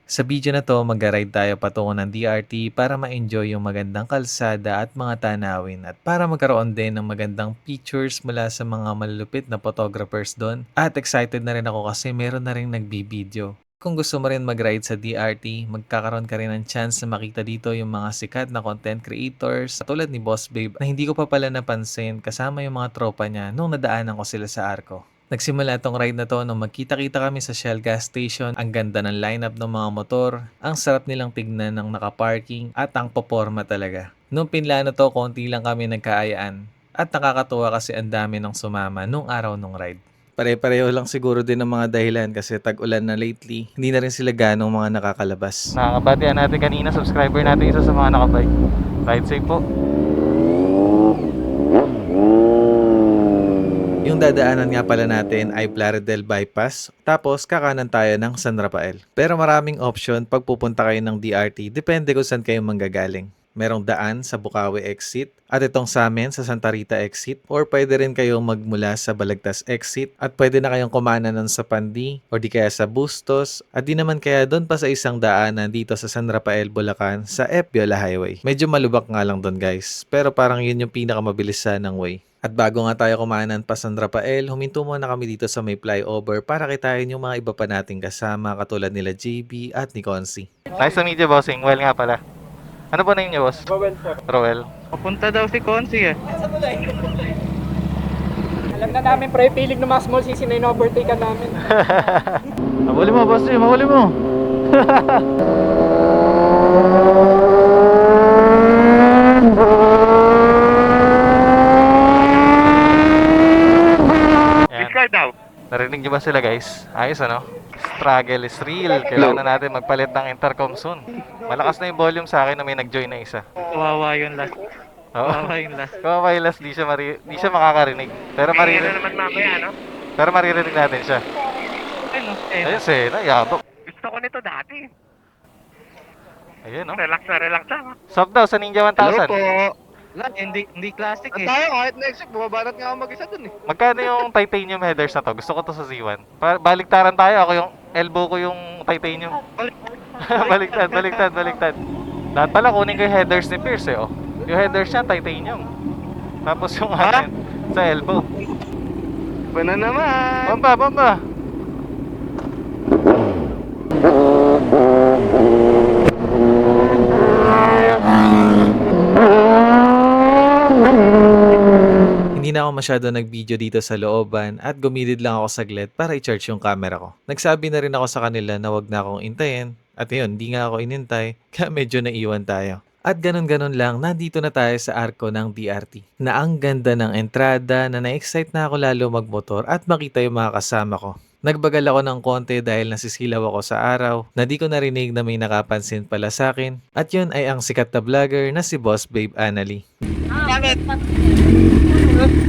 Sa video na to, mag-ride tayo patungo ng DRT para ma-enjoy yung magandang kalsada at mga tanawin at para magkaroon din ng magandang pictures mula sa mga malulupit na photographers doon. At excited na rin ako kasi meron na rin nagbibideo. Kung gusto mo rin mag-ride sa DRT, magkakaroon ka rin ng chance na makita dito yung mga sikat na content creators tulad ni Boss Babe na hindi ko pa pala napansin kasama yung mga tropa niya nung nadaanan ko sila sa Arco. Nagsimula tong ride na to nung magkita-kita kami sa Shell gas station. Ang ganda ng lineup ng mga motor. Ang sarap nilang tignan ng nakaparking at ang poporma talaga. Nung pinlano to, konti lang kami nagkaayaan. At nakakatuwa kasi ang dami ng sumama nung araw nung ride. Pare-pareho lang siguro din ng mga dahilan kasi tag-ulan na lately. Hindi na rin sila ganong mga nakakalabas. Nakakabatian natin kanina, subscriber natin isa sa mga nakabike. Ride safe po. Yung dadaanan nga pala natin ay Plaridel Bypass, tapos kakanan tayo ng San Rafael. Pero maraming option pag pupunta kayo ng DRT, depende kung saan kayo manggagaling. Merong daan sa Bukawi exit at itong sa amin sa Santa Rita exit, or pwede rin kayong magmula sa Balagtas exit at pwede na kayong kumana nun sa Pandi o di kaya sa Bustos at di naman kaya doon pa sa isang daanan dito sa San Rafael, Bulacan sa F. Viola Highway. Medyo malubak nga lang doon guys, pero parang yun yung pinakamabilisan ng way. At bago nga tayo kumanan pa San Rafael, huminto muna kami dito sa may flyover para kitain yung mga iba pa nating kasama katulad nila JB at ni Consi. Nice to meet you, bossing. Well nga pala. Ano ba name niyo, boss? Rowel po. Roel. Papunta daw si Consi eh. Alam na namin pre, piling ng mga small CC na in-overtake ka namin. Mahuli mo, boss. Mahuli mo. Discard daw. Narinig niyo ba sila guys? Ayos ano? Struggle is real. Kailangan na natin magpalit ng intercom soon. Malakas na yung volume sa akin na may nag-join na isa. Kawawa yun last. Oo. Kawawa yun last. Kung last, di siya makakarinig. Pero Ano maririnig, naman mamaya, no? pero maririnig natin siya. Ano? Ayun, Sena, yabok. Gusto ko nito dati. Ayun, no? Relax na relax lang. Sob daw sa Ninja 1000. Wala, hindi classic eh. Tayo kahit next week, bumabanat nga ako mag-isa dun eh. Magkano yung titanium headers na to? Gusto ko to sa Z1. Baliktaran tayo. Ako yung elbow ko yung titanium. Baliktad. Lahat pala kunin ko yung headers ni Pierce eh, oh. Yung headers niya, titanium. Tapos yung akin, sa elbow. Iba na naman. Bomba! Hindi na ako masyado nag-video dito sa looban at gumilid lang ako saglit para i-charge yung camera ko. Nagsabi na rin ako sa kanila na wag na akong intayin at yun, hindi nga ako inintay kaya medyo naiwan tayo. At ganun-ganun lang, nandito na tayo sa arko ng DRT. Na ang ganda ng entrada na na-excite na ako lalo magmotor at makita yung mga kasama ko. Nagbagal ako ng konti dahil nasisilaw ako sa araw na di ko narinig na may nakapansin pala sa akin. At yun ay ang sikat na vlogger na si Boss Babe Annalie.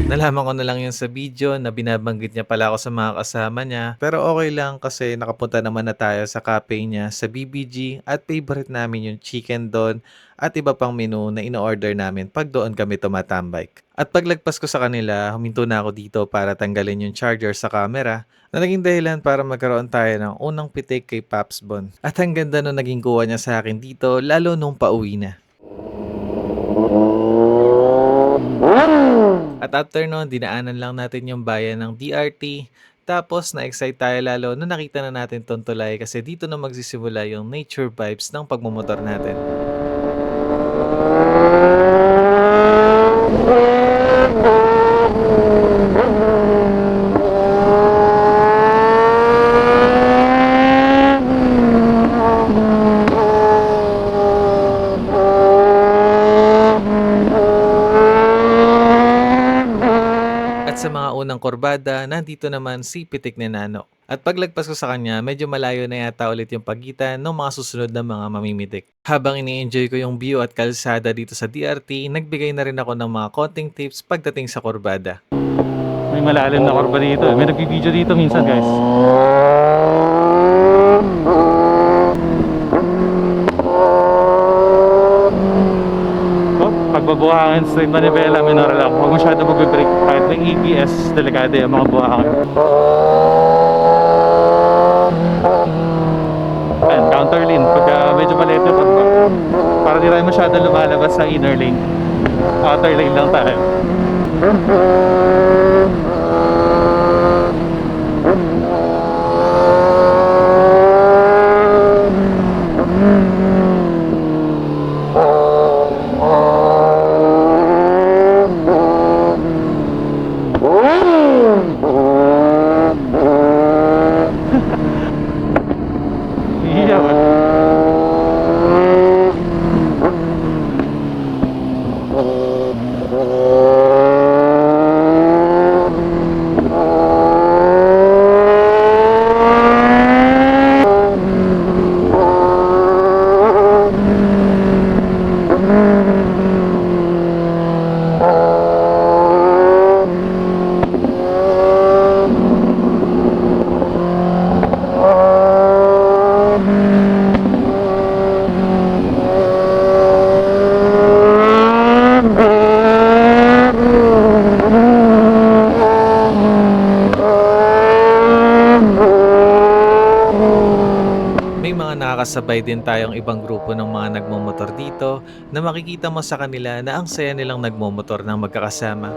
Nalaman ko na lang yun sa video na binabanggit niya pala ako sa mga kasama niya. Pero okay lang kasi nakapunta naman na tayo sa cafe niya sa BBG at favorite namin yung chicken doon at iba pang menu na ino-order namin pag doon kami tumatambay. At paglagpas ko sa kanila, huminto na ako dito para tanggalin yung charger sa camera na naging dahilan para magkaroon tayo ng unang pitik kay Paps Bon. At ang ganda nung naging kuha niya sa akin dito lalo nung pauwi na. At after nun, dinaanan lang natin yung bayan ng DRT. Tapos, na-excite tayo lalo na nakita na natin tong tulay kasi dito na magsisimula yung nature vibes ng pagmumotor natin. Sa mga unang kurbada, nandito naman si Pitik ni Nano. At paglagpas ko sa kanya, medyo malayo na yata ulit yung pagitan ng mga susunod na mga mamimitik. Habang ini-enjoy ko yung view at kalsada dito sa DRT, nagbigay na rin ako ng mga konting tips pagdating sa kurbada. May malalim na kurba dito. May nag-video dito minsan guys. Pagbabuhangin sa manibela, minora lang. Huwag masyado mag-brake. Kahit may ABS, delikado yung mga buhangin. Ayan, counter lane. masyado lumalabas sa inner lane. Outer lane lang tayo. May mga nakakasabay din tayong ibang grupo ng mga nagmomotor dito na makikita mo sa kanila na ang saya nilang nagmomotor ng magkakasama.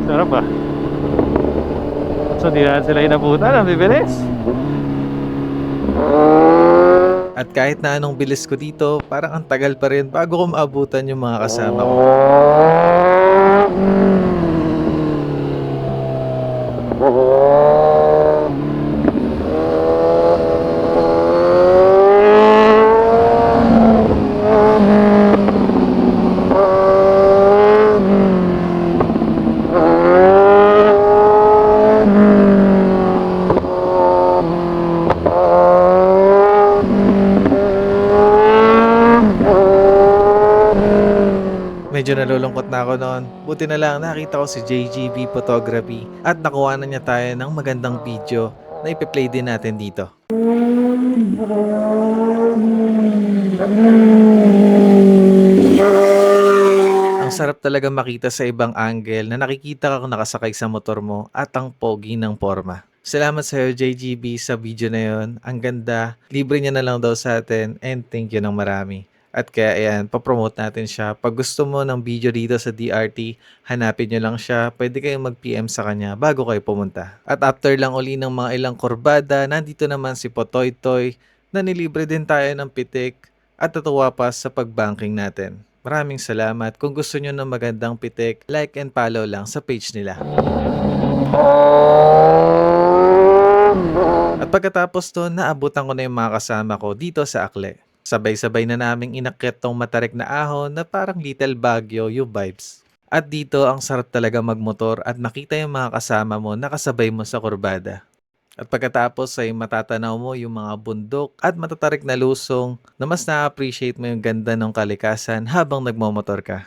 Sarap ba? So di na sila inabutan, ang bibilis. At kahit na anong bilis ko dito, parang ang tagal pa rin bago ko maabutan yung mga kasama ko. Medyo nalulungkot na ako noon. Buti na lang nakita ko si JGB Photography at nakuha na niya tayo ng magandang video na ipi-play din natin dito. Ang sarap talaga makita sa ibang angle na nakikita kang nakasakay sa motor mo at ang pogi ng forma. Salamat sa iyo JGB sa video na yon. Ang ganda. Libre niya na lang daw sa atin and thank you ng marami. At kaya ayan, papromote natin siya. Pag gusto mo ng video dito sa DRT, hanapin nyo lang siya. Pwede kayong mag-PM sa kanya bago kayo pumunta. At after lang uli ng mga ilang kurbada, nandito naman si Potoy Toy na nilibre din tayo ng pitik at natuwa pa sa pagbanking natin. Maraming salamat. Kung gusto nyo ng magandang pitik, like and follow lang sa page nila. At pagkatapos to, naabutan ko na yung mga kasama ko dito sa Akle. Sabay-sabay na naming inakyat tong matarik na ahon na parang little Baguio yung vibes. At dito, ang sarap talaga magmotor at makita yung mga kasama mo nakasabay mo sa kurbada. At pagkatapos ay matatanaw mo yung mga bundok at matatarik na lusong na mas na-appreciate mo yung ganda ng kalikasan habang nagmomotor ka.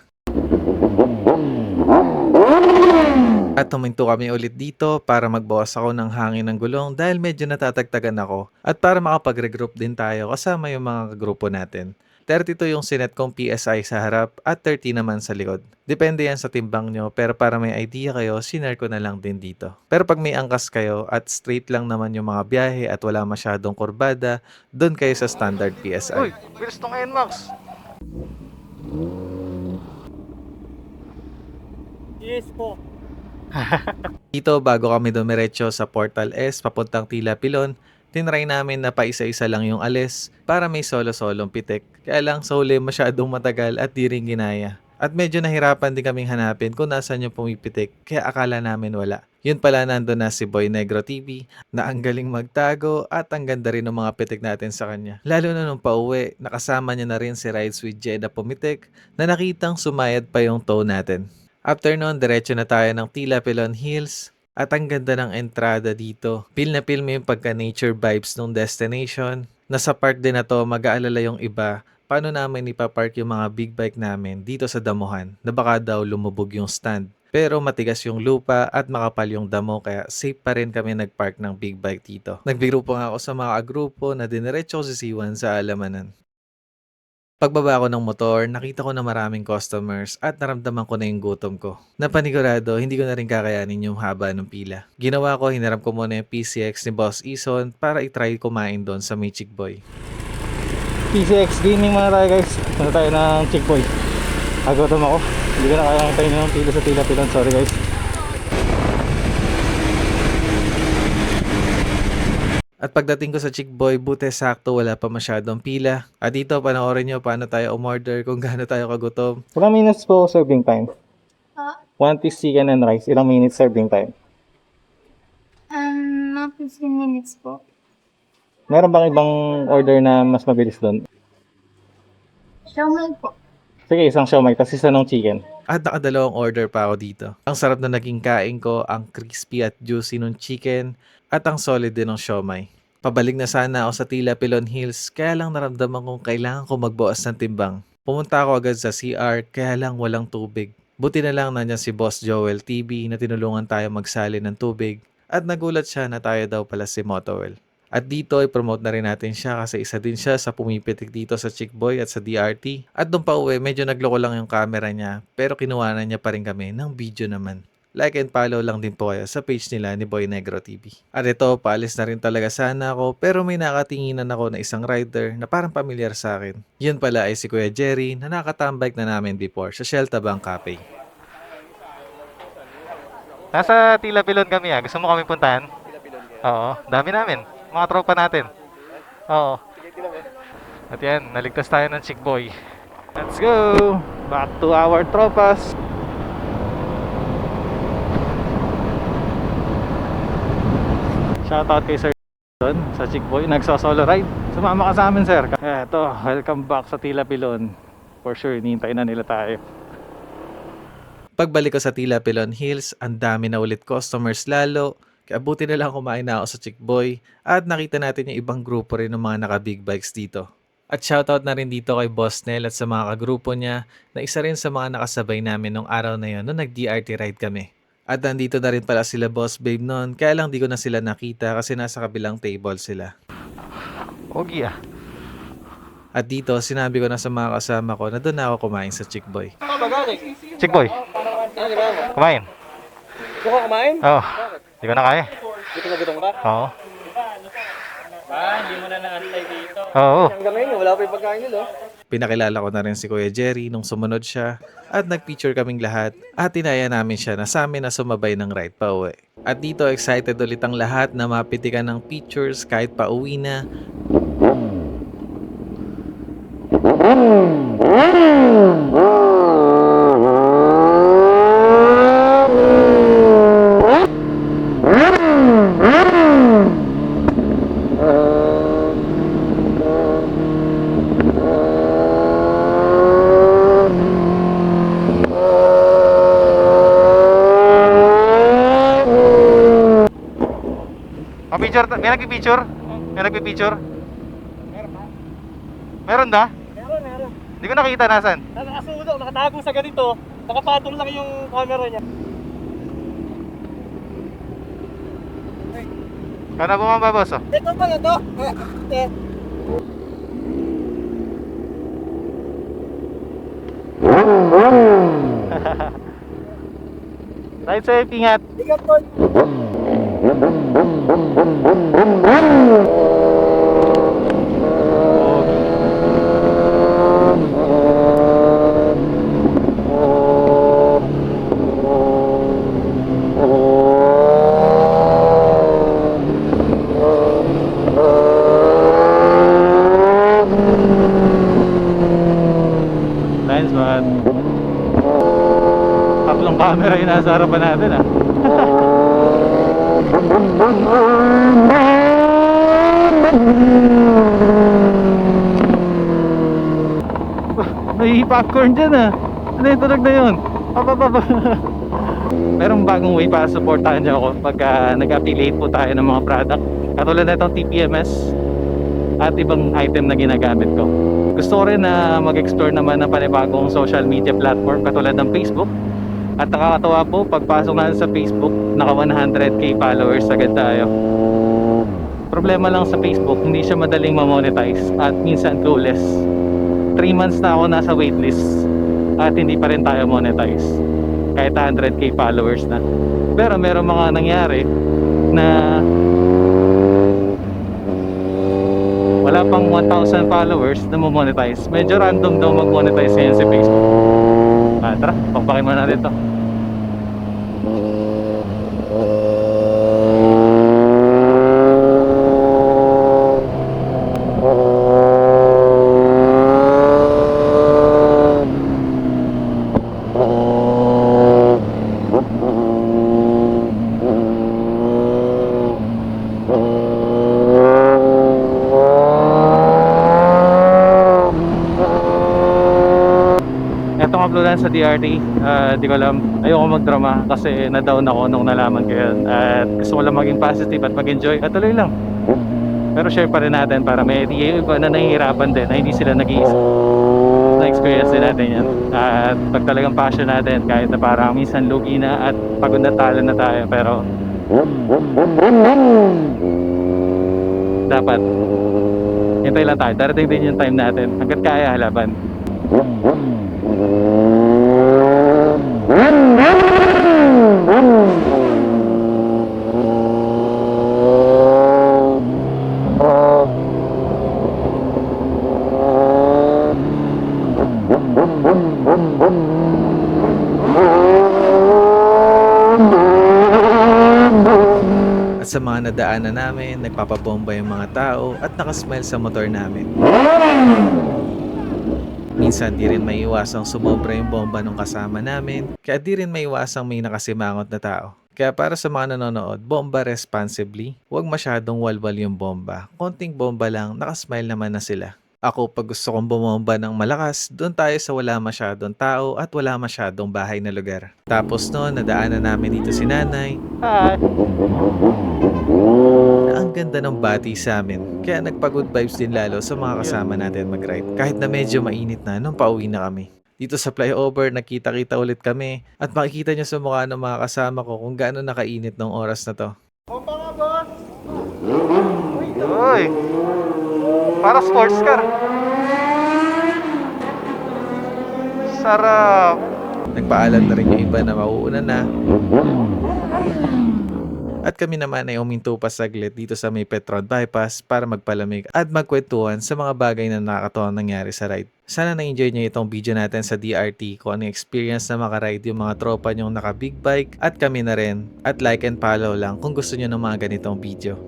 At huminto kami ulit dito para magbawas ako ng hangin ng gulong dahil medyo natatagtagan ako at para makapag-regroup din tayo kasama yung mga grupo natin. 32 yung sinet kong PSI sa harap at 30 naman sa likod. Depende yan sa timbang nyo pero para may idea kayo, sinare ko na lang din dito. Pero pag may angkas kayo at straight lang naman yung mga biyahe at wala masyadong kurbada, doon kayo sa standard PSI. Uy, bilis tong NMAX. Yes po. Dito bago kami dumiretso sa Portal S papuntang Tila Pilon, tinry namin na paisa-isa lang yung alis para may solo-solong pitik. Kaya lang sa huli masyadong matagal at di rin ginaya. At medyo nahirapan din kaming hanapin kung nasan yung pumipitik kaya akala namin wala. Yun pala nandun na si Boy Negro TV na ang galing magtago at ang ganda rin ng mga pitik natin sa kanya. Lalo na nung pauwi, nakasama niya na rin si Rides with Jeddah pumitik na nakitang sumayad pa yung toe natin. After nun, diretso na tayo ng Tila Pilon Hills. At ang ganda ng entrada dito. Feel na feel mo yung pagka-nature vibes ng destination. Nasa park din na to, mag-aalala yung iba. Paano namin ipapark yung mga big bike namin dito sa damuhan na baka daw lumubog yung stand. Pero matigas yung lupa at makapal yung damo kaya safe pa rin kami nagpark ng big bike dito. Nagbigrupo nga ako sa mga agrupo na diniretso ko si Siwan sa Alamanan. Pagbaba ko ng motor, nakita ko na maraming customers at naramdaman ko na yung gutom ko. Napanigurado, hindi ko na rin kakayanin yung haba ng pila. Ginawa ko, hinarap ko muna yung PCX ni Boss Ison para itry kumain doon sa may Chick Boy. PCX Gaming mga tayo guys. Punta tayo ng Chick Boy. Agutom ako. Hindi ko na kaya hintayin yung pila sa Tila Pilon. Sorry guys. At pagdating ko sa Chick Boy, buti sakto wala pa masyadong pila. At dito panoorin nyo paano tayo umorder kung gaano tayo kagutom. Ilang minutes po serving time? Ah, 1 piece chicken and rice. Ilang minutes serving time? mga 15 minutes po. Meron bang ibang order na mas mabilis doon? Siomai po. Sige, isang siomai, tapos isa ng chicken. At nakadalawang order pa ako dito. Ang sarap na naging kain ko, ang crispy at juicy ng chicken, at ang solid din ng siomai. Pabalik na sana ako sa Tila Pilon Hills, kaya lang naramdaman kong kailangan ko magbukas ng timbang. Pumunta ako agad sa CR, kaya lang walang tubig. Buti na lang nandiyan si Boss Joel TV na tinulungan tayo magsali ng tubig, at nagulat siya na tayo daw pala si Motowell. At dito i-promote na rin natin siya kasi isa din siya sa pumipitik dito sa Chick Boy at sa DRT. At doon pa uwi, medyo nagloko lang yung camera niya pero kinuhanan niya pa rin kami ng video naman. Like and follow lang din po kayo sa page nila ni Boy Negro TV. At ito, paalis na rin talaga sana ako pero may nakatinginan ako na isang rider na parang pamilyar sa akin. Yun pala ay si Kuya Jerry na nakatambike na namin before sa Shell Tabang Cafe. Nasa Tila Pilon kami Gusto mo kami puntahan? Oo, dami namin. Mga tropa natin. Oo. At yan, naligtas tayo ng Chick Boy. Let's go! Back to our tropas. Shoutout kay Sir doon sa Chick Boy. Nagso-solo ride. Sumama ka sa amin, sir. Eto, welcome back sa Tila Pilon. For sure, hinihintay na nila tayo. Pagbalik ko sa Tila Pilon Hills, ang dami na ulit customers lalo. Kaya buti na lang kumain na ako sa Chick Boy at nakita natin yung ibang grupo rin ng mga naka-big bikes dito. At shoutout na rin dito kay Boss Nel at sa mga kagrupo niya na isa rin sa mga nakasabay namin nung araw na yon nung nag-DRT ride kami. At nandito na rin pala sila Boss Babe noon kaya lang di ko na sila nakita kasi nasa kabilang table sila. Ogi At dito sinabi ko na sa mga kasama ko na doon na ako kumain sa Chick Boy. Chick Boy, kumain. Gusto ko kumain? Oo. Hindi ko na kaya. Gutom na gutom ka? Oo. Hindi mo na naantay dito. Oo. Hanggang ngayon, wala pa yung pagkain nila. Pinakilala ko na rin si Kuya Jerry nung sumunod siya at nag-picture kaming lahat at tinaya namin siya na sa amin na sumabay ng ride pa uwi. At dito excited ulit ang lahat na mapitikan ng pictures kahit pa uwi na. Picture, may nagpi-picture? May nagpi-picture? Meron na? Meron. Hindi ko nakita nasan. Nakasulo, nakatago sa ganito. Nakapatong lang yung camera niya. Kana bumaba boss oh. Ito pa ito. Right safe, ingat. Ingat po. Nice man. Tatlong camera yung nasa harapan natin May popcorn dyan Ano yung tunog na yun? Merong bagong way para supportahan niyo ako pagka nag-affiliate po tayo ng mga product. Katulad na itong TPMS at ibang item na ginagamit ko. Gusto ko rin na mag-explore naman ng panibagong social media platform katulad ng Facebook. At nakakatawa po, pagpasok natin sa Facebook, naka 100k followers agad tayo. Problema lang sa Facebook, hindi siya madaling ma-monetize at minsan clueless. 3 months na ako nasa waitlist at hindi pa rin tayo monetize kahit 100k followers na. Pero meron mga nangyari na wala pang 1,000 followers na mo-monetize. Medyo random daw mag-monetize ngayon sa Facebook. Tara, pakpakin muna natin to. Etong uploadan sa DRT, di ko alam, ayoko magdrama kasi na-down ako nung nalaman ko yun. At gusto ko lang maging positive at mag-enjoy at tuloy lang. Pero share pa rin natin para may yung iba na nahihirapan din na hindi sila nag-iisip. Na-experience din natin yan. At pag talagang passion natin, kahit na parang minsan lugi na at pagod na talo na tayo, pero dapat hintay lang tayo. Darating din yung time natin. Hanggat kaya, laban. At sa mga nadaanan namin, nagpapabomba yung mga tao at nakasmile sa motor namin. Minsan di rin maiiwasang sumobra yung bomba nung kasama namin, kaya di rin maiiwasang may nakasimangot na tao. Kaya para sa mga nanonood, bomba responsibly, huwag masyadong walwal yung bomba. Konting bomba lang, nakasmile naman na sila. Ako, pag gusto kong bumomba ng malakas, doon tayo sa wala masyadong tao at wala masyadong bahay na lugar. Tapos noon, nadaanan namin dito si nanay, Hi! na ang ganda ng bati sa amin. Kaya nagpa-good vibes din lalo sa mga kasama natin mag-ride. Kahit na medyo mainit na nung pauwi na kami. Dito sa flyover, nakita-kita ulit kami at makikita nyo sa mukha ng mga kasama ko kung gaano nakainit ng oras na to. Bomba nga, boss! Uy! Para sports car. Sarap! Nagpaalam na rin yung iba na mauuna na. At kami naman ay uminto pa saglit dito sa may Petron Bypass para magpalamig at magkwentuhan sa mga bagay na nakakatuwang nangyari sa ride. Sana na-enjoy nyo itong video natin sa DRT kung ano yung experience na makaride yung mga tropa nyong naka big bike at kami na rin. At like and follow lang kung gusto nyo ng mga ganitong video.